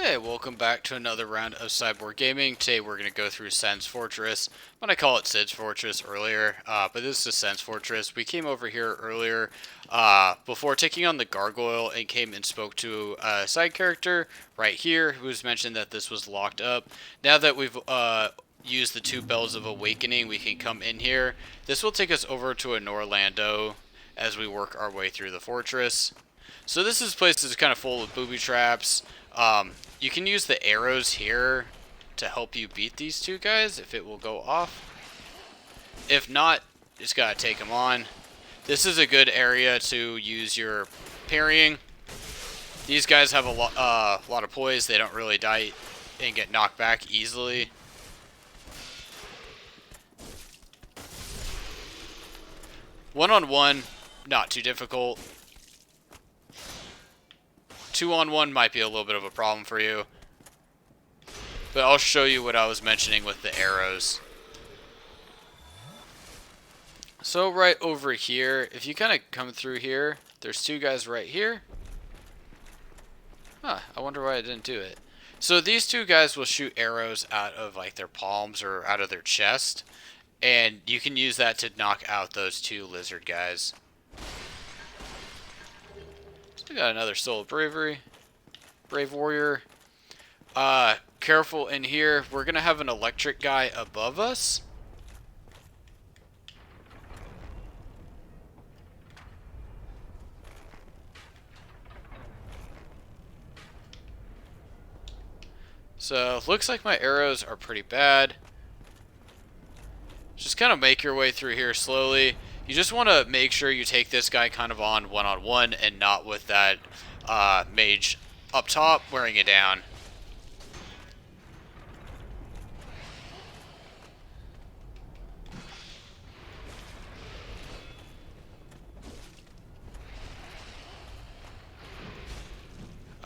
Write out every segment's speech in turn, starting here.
Hey, welcome back to another round of Cyborg Gaming. Today we're going to go through Sens Fortress. When I call it Sid's Fortress earlier, but this is Sens Fortress. We came over here earlier before taking on the Gargoyle and came and spoke to a side character right here who was mentioned that this was locked up. Now that we've used the two Bells of Awakening, we can come in here. This will take us over to a Norlando as we work our way through the fortress. So this place is kind of full of booby traps. You can use the arrows here to help you beat these two guys if it will go off. If not, just gotta take them on. This is a good area to use your parrying. These guys have a lot of poise. They don't really die and get knocked back easily. One-on-one, not too difficult. 2-on-1 might be a little bit of a problem for you. But I'll show you what I was mentioning with the arrows. So right over here, if you kind of come through here, there's two guys right here. Huh, I wonder why I didn't do it. So these two guys will shoot arrows out of like their palms or out of their chest. And you can use that to knock out those two lizard guys. We got another Soul of Bravery. Brave Warrior. Careful in here. We're going to have an electric guy above us. So, looks like my arrows are pretty bad. Just kind of make your way through here slowly. You just want to make sure you take this guy kind of on one-on-one and not with that mage up top wearing it down.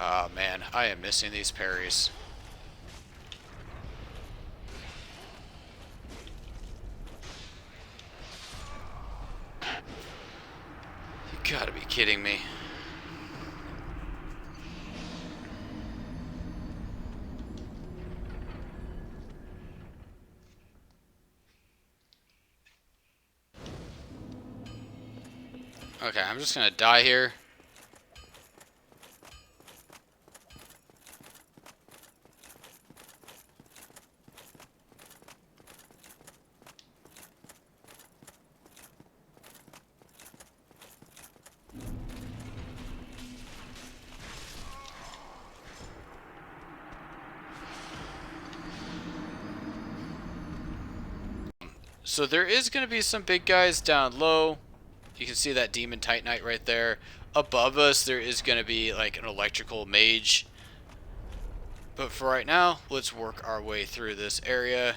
Oh man, I am missing these parries. You gotta be kidding me. Okay, I'm just gonna die here. So there is going to be some big guys down low. You can see that Demon Titanite right there. Above us, there is going to be like an electrical mage. But for right now, let's work our way through this area.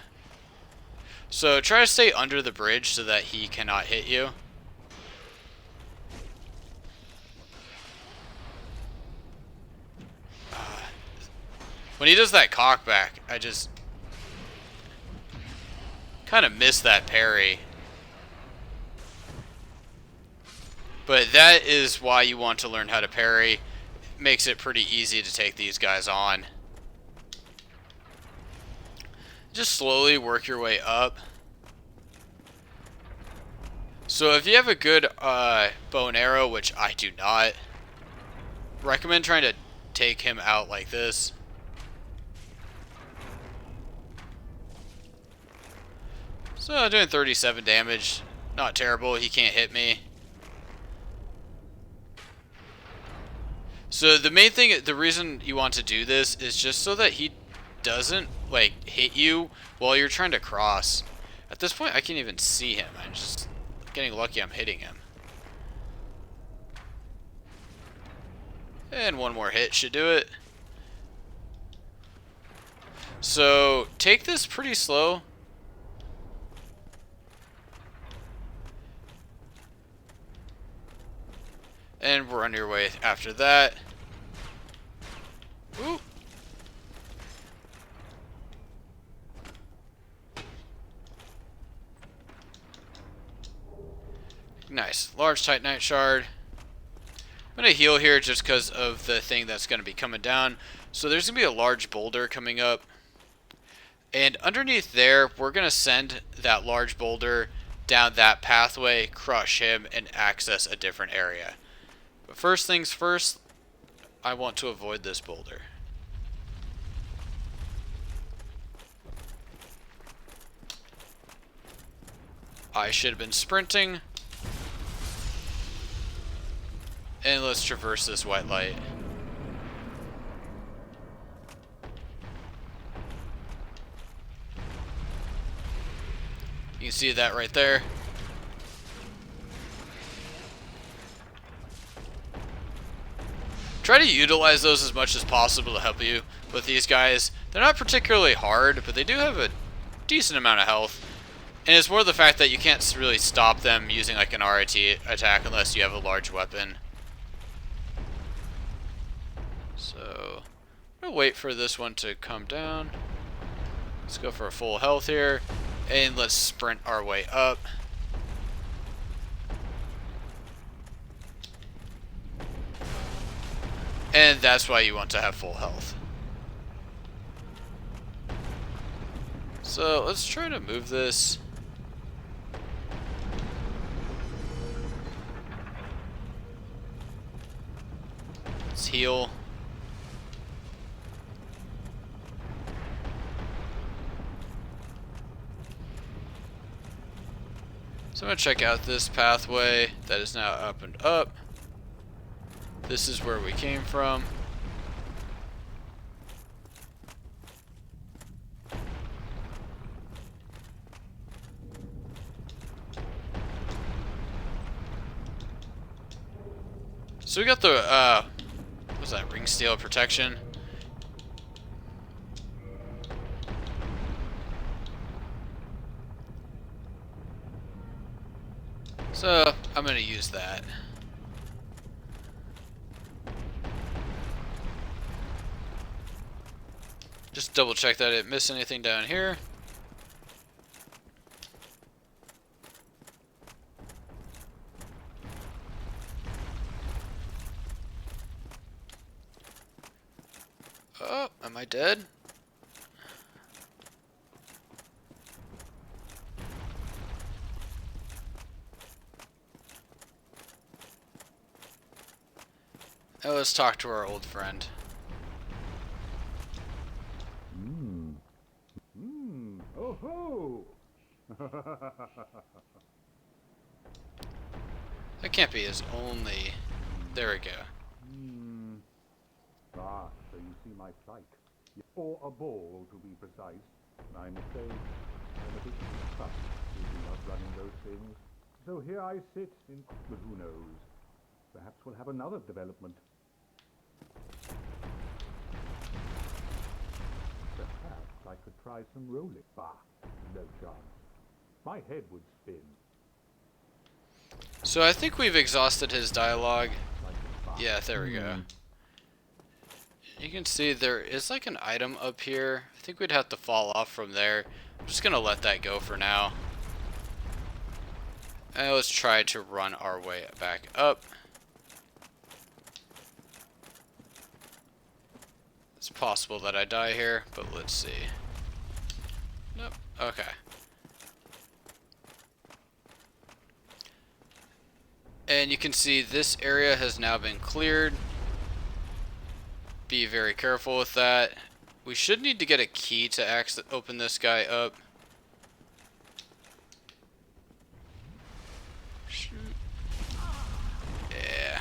So try to stay under the bridge so that he cannot hit you. When he does that cockback, I just kind of miss that parry. But that is why you want to learn how to parry. It makes it pretty easy to take these guys on. Just slowly work your way up. So if you have a good bow and arrow, which I do not, recommend trying to take him out like this. So doing 37 damage, not terrible. He can't hit me. So the main thing, the reason you want to do this is just so that he doesn't like hit you while you're trying to cross. At this point, I can't even see him. I'm just getting lucky I'm hitting him. And one more hit should do it. So take this pretty slow. And we're on your way after that. Ooh. Nice. Large Titanite shard. I'm going to heal here just because of the thing that's going to be coming down. So there's going to be a large boulder coming up. And underneath there, we're going to send that large boulder down that pathway, crush him, and access a different area. But first things first, I want to avoid this boulder. I should have been sprinting. And let's traverse this white light. You can see that right there. Try to utilize those as much as possible to help you with these guys. They're not particularly hard, but they do have a decent amount of health. And it's more the fact that you can't really stop them using like an RIT attack unless you have a large weapon. So, I'm going to wait for this one to come down. Let's go for a full health here. And let's sprint our way up. And that's why you want to have full health. So let's try to move this. Let's heal. So I'm going to check out this pathway that is now up and up. This is where we came from. So we got the, what's that, ring steel protection. So I'm going to use that. Just double check that I didn't miss anything down here. Oh, am I dead? Now let's talk to our old friend. Oh ho! That can't be his only. There we go. Ah, so you see my plight. Or a ball, to be precise. I'm afraid I'm a bit stuck busy not running those things. So here I sit in... But who knows? Perhaps we'll have another development. Perhaps I could try some rolling. Bah, no chance. My head would spin. So I think we've exhausted his dialogue. Like a bah. Yeah, there we go. You can see there is like an item up here. I think we'd have to fall off from there. I'm just gonna let that go for now. And let's try to run our way back up. It's possible that I die here, but let's see. Nope. Okay. And you can see this area has now been cleared. Be very careful with that. We should need to get a key to open this guy up. Shoot. Yeah.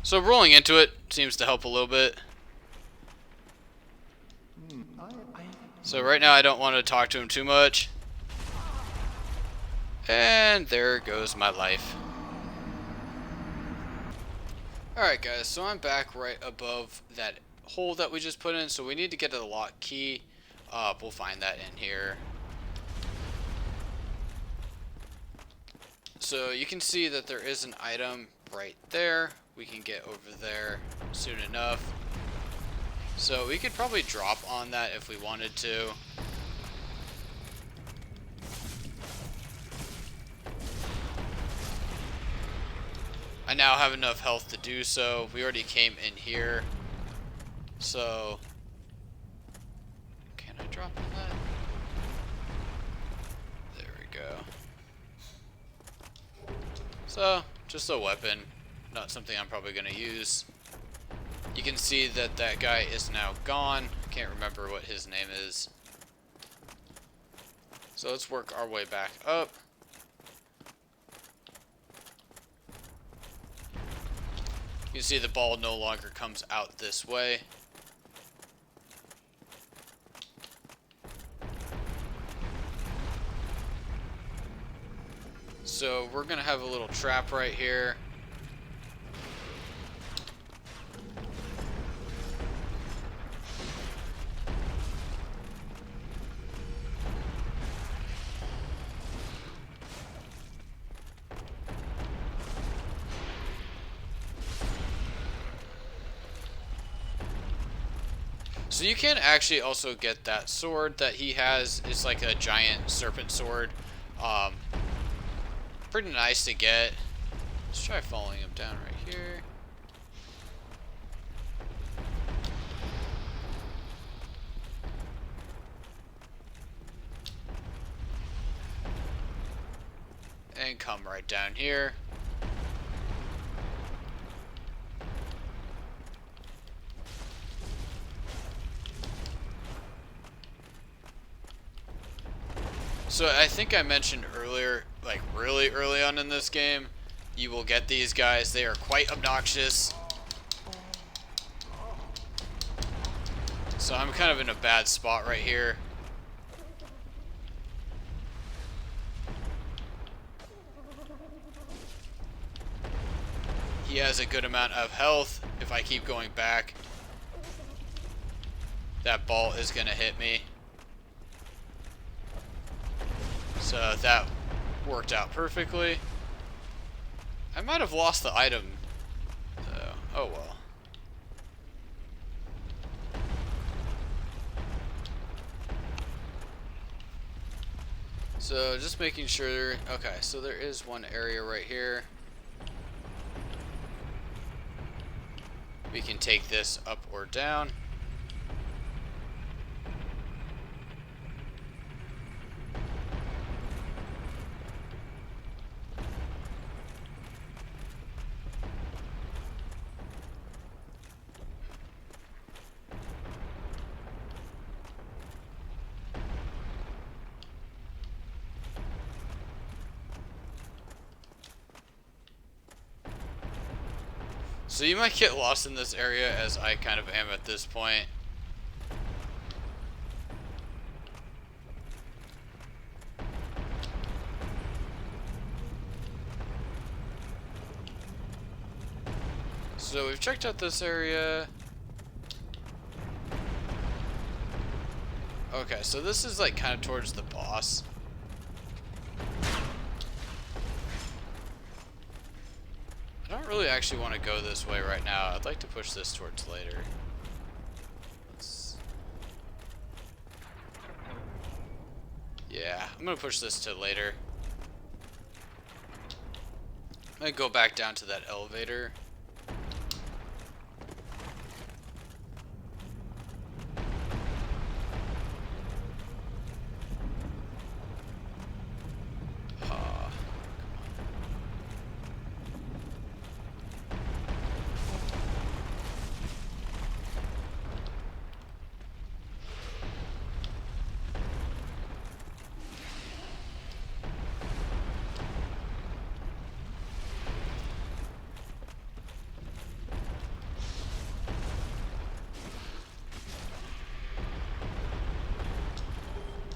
So rolling into it seems to help a little bit. So right now I don't want to talk to him too much. And there goes my life. Alright guys, so I'm back right above that hole that we just put in. So we need to get the lock key. We'll find that in here. So you can see that there is an item right there. we can get over there soon enough. So we could probably drop on that if we wanted to. I now have enough health to do so. We already came in here. So, can I drop on that? There we go. So, just a weapon. Not something I'm probably going to use. You can see that that guy is now gone. Can't remember what his name is. So let's work our way back up. You can see the ball no longer comes out this way. So we're going to have a little trap right here. So you can actually also get that sword that he has. It's like a giant serpent sword. Pretty nice to get. Let's try following him down right here. And come right down here. So I think I mentioned earlier, like really early on in this game, you will get these guys. They are quite obnoxious. So I'm kind of in a bad spot right here. He has a good amount of health. If I keep going back, that ball is going to hit me. So that worked out perfectly. I might have lost the item, though. Oh well. So just making sure. Okay, so there is one area right here. We can take this up or down. So you might get lost in this area, as I kind of am at this point. So we've checked out this area. Okay, so this is like kind of towards the boss. I don't really actually want to go this way right now. I'd like to push this towards later. Yeah, I'm gonna push this to later. I'm gonna go back down to that elevator.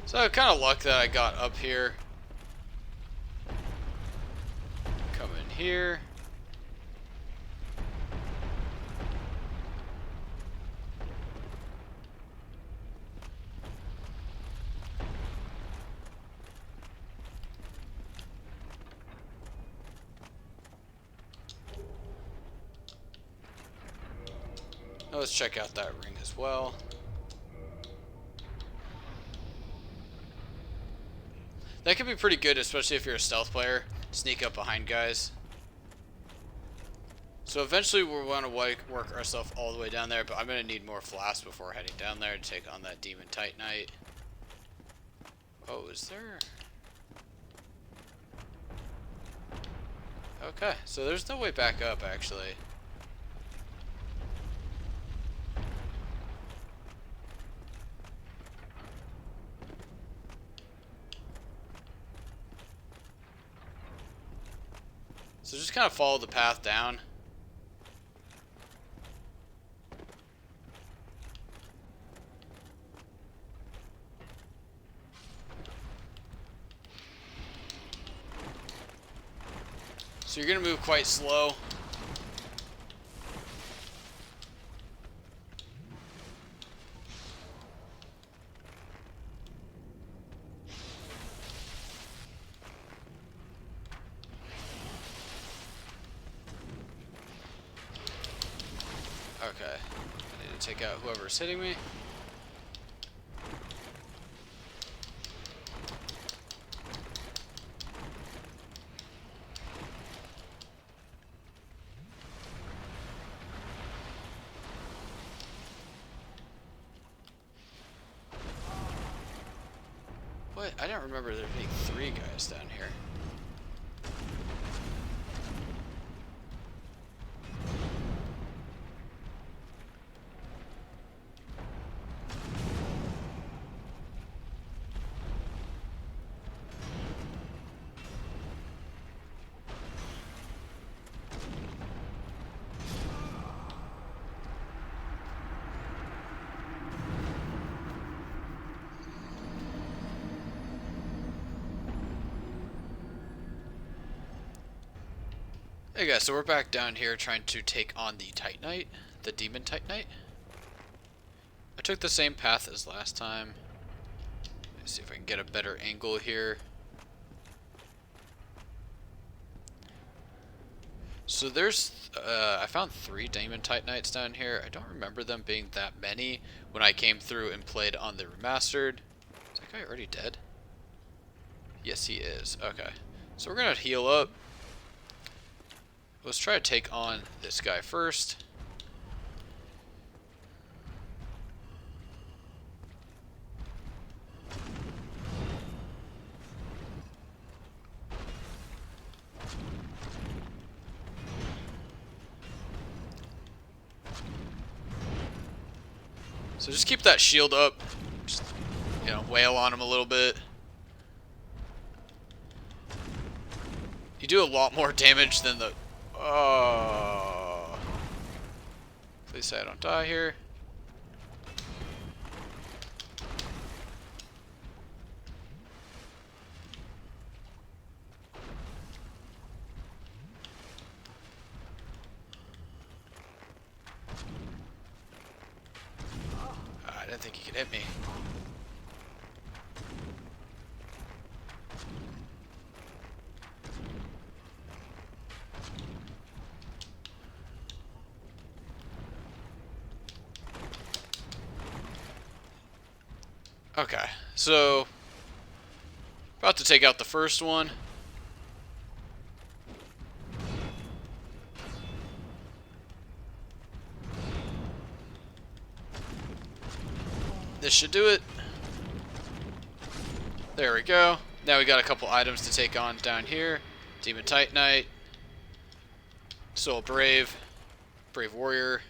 So kind of luck that I got up here. Come in here. Now let's check out that ring as well. That could be pretty good, especially if you're a stealth player. Sneak up behind guys. So eventually we'll want to work ourselves all the way down there, but I'm going to need more flasks before heading down there to take on that Demon Titanite. Oh, is there... Okay, so there's no way back up, actually. So just kind of follow the path down. So you're going to move quite slow. Okay. I need to take out whoever's hitting me. What? I don't remember there being 3 guys down here. Hey guys, so we're back down here trying to take on the Titanite, the Demon Titanite. I took the same path as last time. Let's see if I can get a better angle here. So there's, I found 3 Demon Titanites down here. I don't remember them being that many when I came through and played on the remastered. Is that guy already dead? Yes, he is. Okay. So we're gonna heal up. Let's try to take on this guy first. So just keep that shield up. Just, you know, wail on him a little bit. You do a lot more damage than the... Oh. Please say I don't die here. I didn't think he could hit me. Okay, so about to take out the first one. This should do it. There we go. Now we got a couple items to take on down here. Demon Titanite, Soul Brave, Brave Warrior,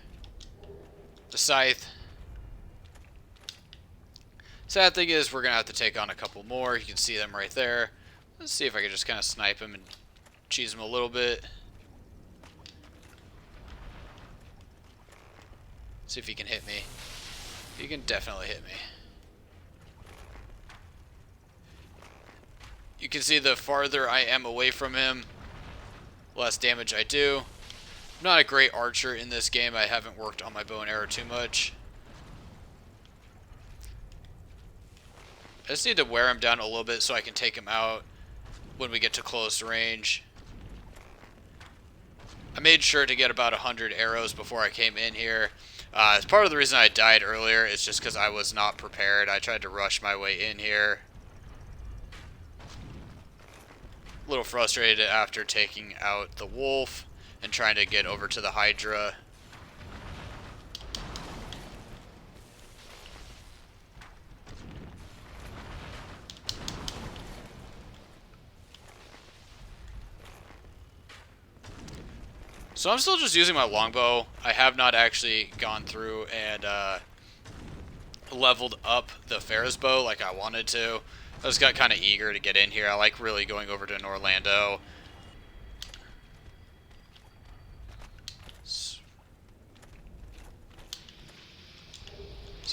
the Scythe. Sad thing is we're going to have to take on a couple more. You can see them right there. Let's see if I can just kind of snipe him and cheese him a little bit. See if he can hit me. He can definitely hit me. You can see the farther I am away from him, less damage I do. I'm not a great archer in this game. I haven't worked on my bow and arrow too much. I just need to wear him down a little bit so I can take him out when we get to close range. I made sure to get about 100 arrows before I came in here. It's part of the reason I died earlier. It's just because I was not prepared. I tried to rush my way in here. A little frustrated after taking out the wolf and trying to get over to the Hydra. So I'm still just using my longbow. I have not actually gone through and leveled up the Ferris bow like I wanted to. I just got kind of eager to get in here. I like really going over to Orlando. So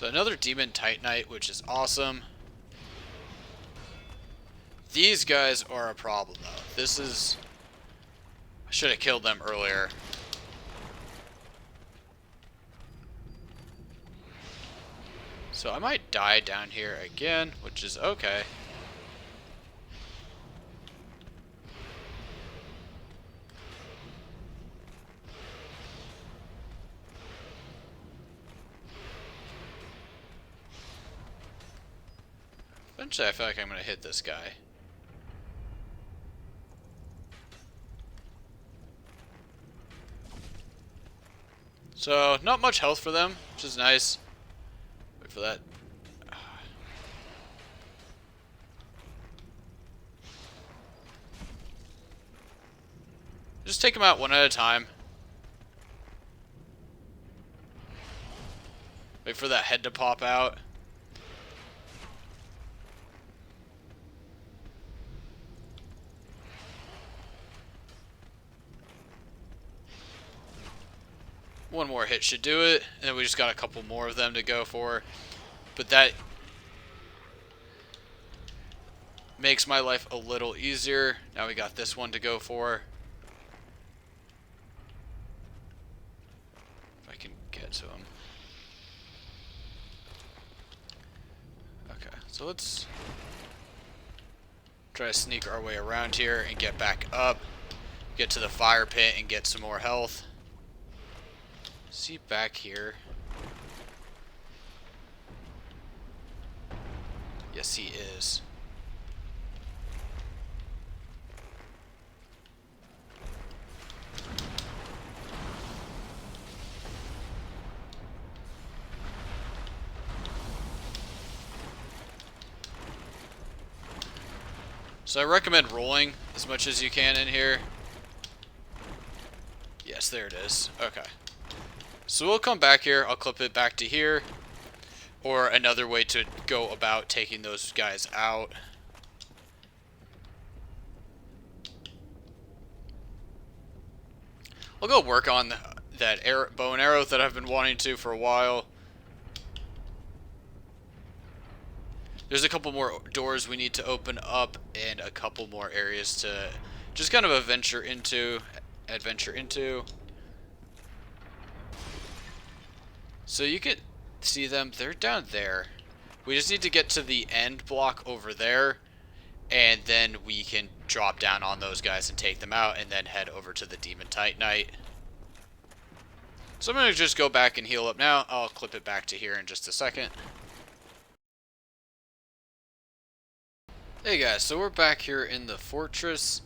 another Demon Titanite, which is awesome. These guys are a problem, though. This is... I should have killed them earlier. So I might die down here again, which is okay. Eventually I feel like I'm going to hit this guy. So, not much health for them, which is nice. Wait for that. Just take them out one at a time. Wait for that head to pop out. One more hit should do it, and then we just got a couple more of them to go for. But that makes my life a little easier. Now we got this one to go for. If I can get to him. Okay, so let's try to sneak our way around here and get back up. Get to the fire pit and get some more health. Is he back here? Yes, he is. So I recommend rolling as much as you can in here. Yes, there it is. Okay. So we'll come back here. I'll clip it back to here. Or another way to go about taking those guys out. I'll go work on that bow and arrow that I've been wanting to for a while. There's a couple more doors we need to open up and a couple more areas to just kind of adventure into. So you can see them. They're down there. We just need to get to the end block over there, and then we can drop down on those guys and take them out, and then head over to the Demon Titanite. So I'm going to just go back and heal up now. I'll clip it back to here in just a second. Hey guys, so we're back here in the fortress.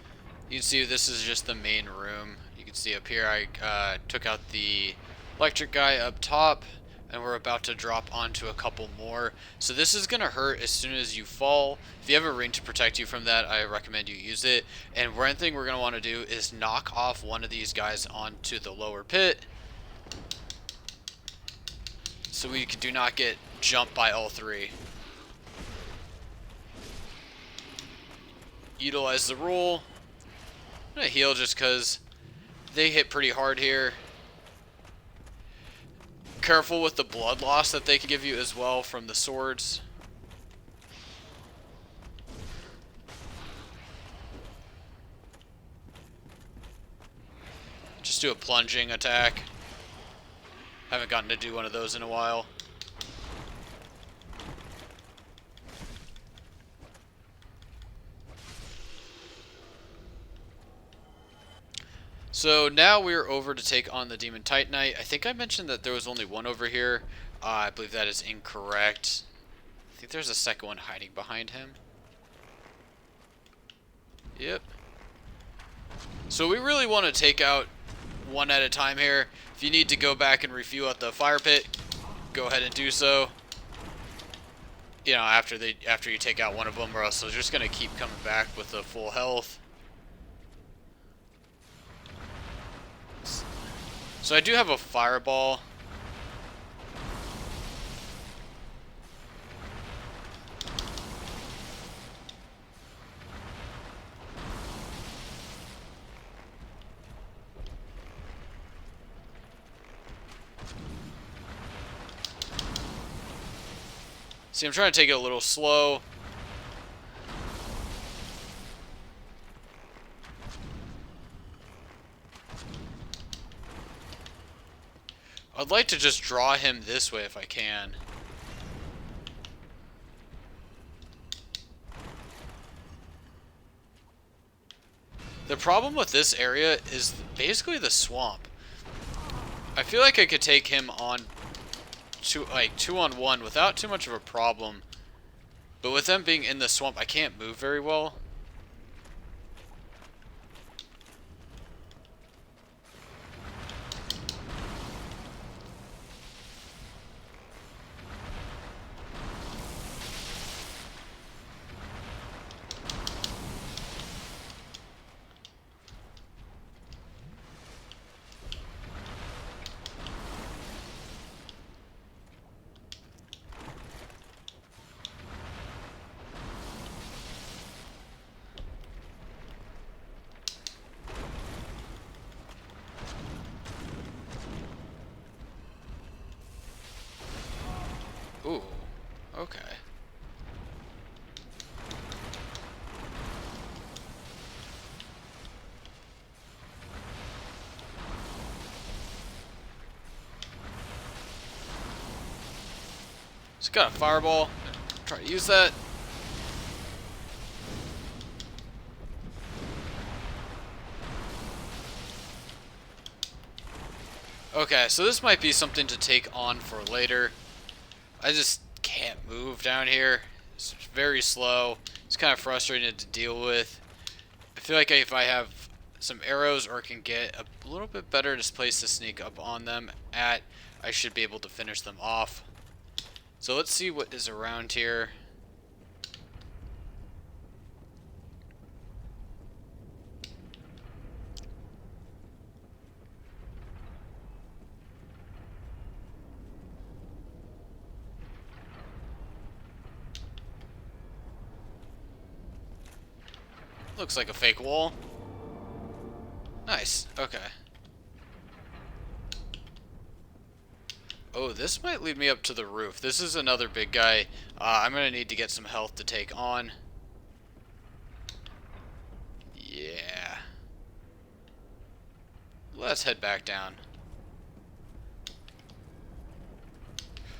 You can see this is just the main room. You can see up here I took out the electric guy up top, and we're about to drop onto a couple more. So this is going to hurt as soon as you fall. If you have a ring to protect you from that, I recommend you use it. And one thing we're going to want to do is knock off one of these guys onto the lower pit, so we do not get jumped by all three. Utilize the roll. I'm going to heal just because they hit pretty hard here. Careful with the blood loss that they can give you as well from the swords. Just do a plunging attack. Haven't gotten to do one of those in a while. So now we're over to take on the Demon Titanite. I think I mentioned that there was only one over here. I believe that is incorrect. I think there's a second one hiding behind him. Yep. So we really want to take out one at a time here. If you need to go back and refuel at the fire pit, go ahead and do so. You know, after you take out one of them, or else they're just gonna keep coming back with the full health. So I do have a fireball. See, I'm trying to take it a little slow. I'd like to just draw him this way if I can. The problem with this area is basically the swamp. I feel like I could take him on two on one without too much of a problem. But with them being in the swamp, I can't move very well. Ooh, okay. Just got a fireball. Try to use that. Okay, so this might be something to take on for later. I just can't move down here. It's very slow. It's kind of frustrating to deal with. I feel like if I have some arrows or can get a little bit better place to sneak up on them at, I should be able to finish them off. So let's see what is around here. Looks like a fake wall. Nice. Okay. Oh, this might lead me up to the roof. This is another big guy. I'm going to need to get some health to take on. Yeah. Let's head back down.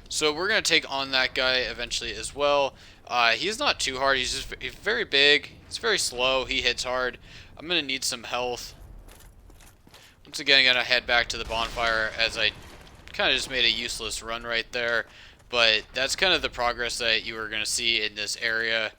So we're going to take on that guy eventually as well. He's not too hard. He's very big. He's very slow. He hits hard. I'm going to need some health. Once again, I'm going to head back to the bonfire as I kind of just made a useless run right there. But that's kind of the progress that you are going to see in this area.